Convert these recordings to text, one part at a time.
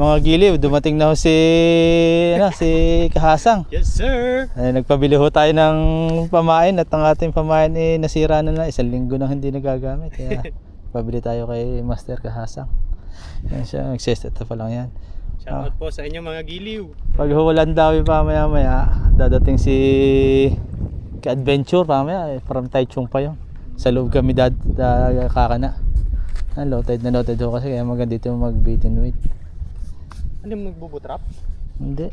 Mga giliw, dumating na ho si Kahasang. Yes sir. Ay, nagpabili ho tayo ng pamain at ang ating pamain nasira na 1 linggo nang hindi nagagamit. Kaya pabili tayo kay Master Kahasang. Yan siya, nagsiset pa lang yan. Shoutout po sa inyo mga giliw. Pag huwalan daw pa maya dadating si ka-adventure pamaya from Taichung pa yun. Sa loob kami kakana. Low tide ho kasi kaya maganda dito mag bait and wait. Ano yung nagbubutrap? Hindi.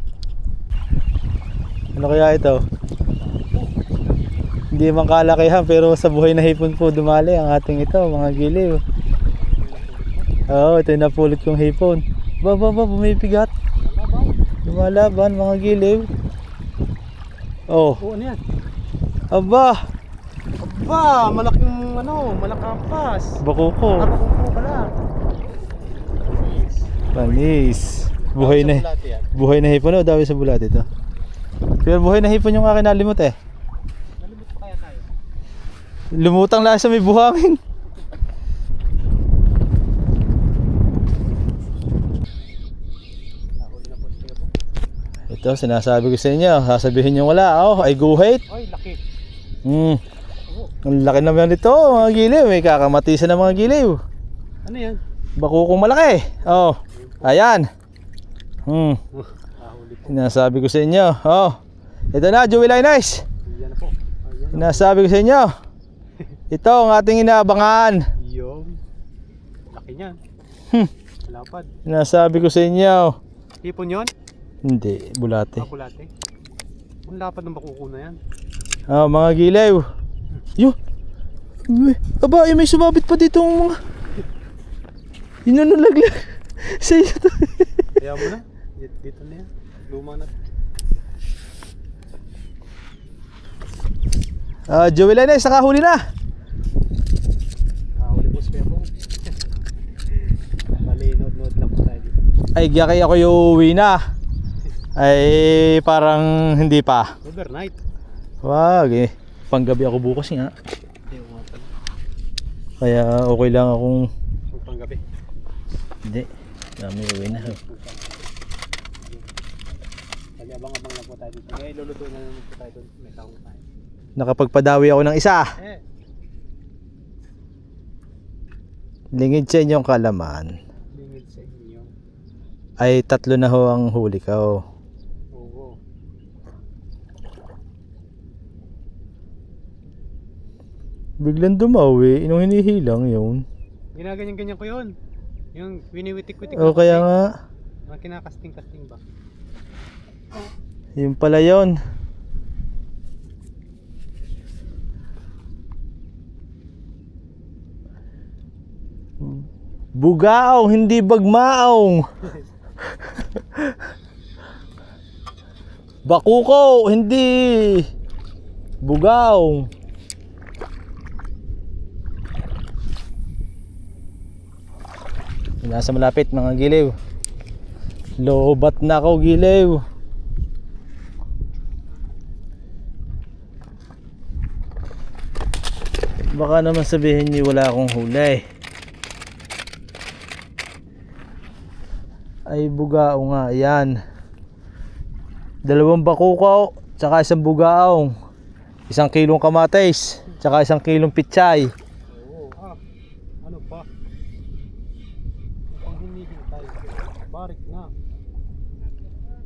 Ano kaya ito? Hindi man kalakihan pero sa buhay na hipon po dumali ang ating ito mga giliw. Oo, ito yung napulot kong hipon. Bumibigat. Lumalaban mga giliw. Oh. Oo, ano yan? Aba, malaking malakampas. bakuko. Bakuko pala. Panis. Buhay na hipon. Dawi sa bulat ito. Pero buhay na hipon yung akin nalimot eh. Nalimot pa kaya tayo? Lumutang lang sa may buhangin. Ito sinasabi ko sa inyo. Sasabihin nyo wala. Ay guhit. Ay, laki. Ang laki naman nito mga giliw. May kakamatisan ng mga giliw. Ano yan? Bakukong malaki. Ayan. Sinasabi ko sa inyo. Ito na, Joey Linus. Yan po. Sinasabi ko sa inyo. Ito ang ating inaabangan. Yung laki niyan. Lapad. Sinasabi ko sa inyo. Hipon yun? Hindi, bulate. Bulate. Ang lapad ng bakuko na yan. Mga giliw. Aba, may sumabit pa dito ang mga inunulaglag sa iyo to. Kaya mo na. Dito na yan. Luma na. Joey Linus, nakahuli na. Nakahuli po si Pepo. Bali, nood lang po tayo dito. Ay, giyakay ako yung uwi na. Ay, parang hindi pa. Overnight. Wag eh. Panggabi ako bukas nga. Ayaw nga pala. Kaya okay lang akong Panggabi. hindi. Dami uwi na. Bali, abang-abang lang po tayo dito. Kaya iluluto na naman po tayo doon. May taong tayo. Nakapagpadawi ako ng isa. Lingid sa inyong kalaman. Lingid sa inyo. Ay 3 na ho ang huli ko. Oo. Biglang dumawi, inong hinihilang yun. Ginaganyan-ganyan ko yun. Yung winiwitik-witik. Kaya nga. Mga kinakasting-kasting ba? Yun pala yun. Bugaong, hindi bagmaong. Bakuko, hindi bugaong. Nasa malapit mga giliw. Lobat na ako giliw. Baka naman sabihin niyo wala akong huli. Ay bugao nga, yan. 2 bakuko, tsaka 1 bugaong. 1 kilong kamatis, tsaka 1 kilong pichay. Oo. Ano pa? Pang hinihintay. Barik na.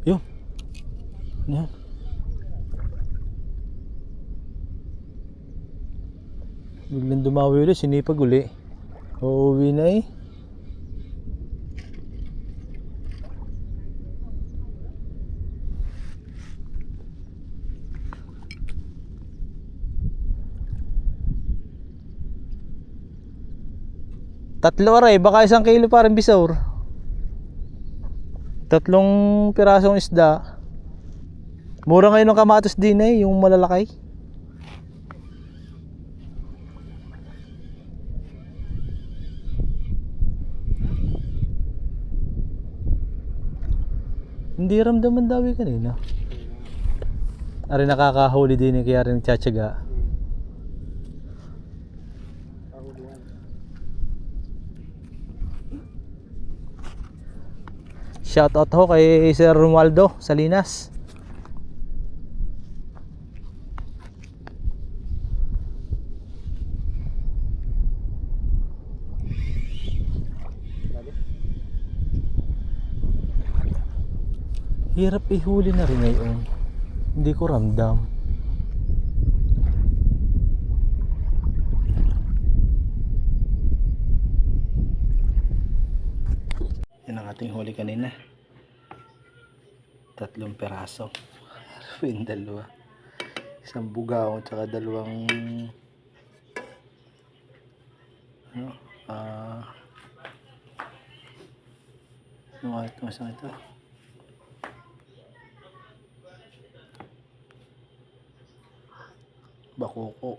Yun. Yan. Biglang dumawi ulit, sinipag uli. Uuwi na eh. Tatlo aray, baka 1 kilo parang bisaur. 3 pirasong isda. Mura ngayon ng kamatis din eh, yung malalaki. Hindi ramdaman daw kanina. Ari nakakahuli din eh, kaya rin nagtsatsaga. Shout out ho kay Sir Romualdo Salinas. Hirap ihuli na rin ngayon. Hindi ko ramdam. Yan ang ating huli kanina. 3 peraso. Yung dalawa. Isang bugaw at dalawang ano, ano ito, masang ito. Bakoko.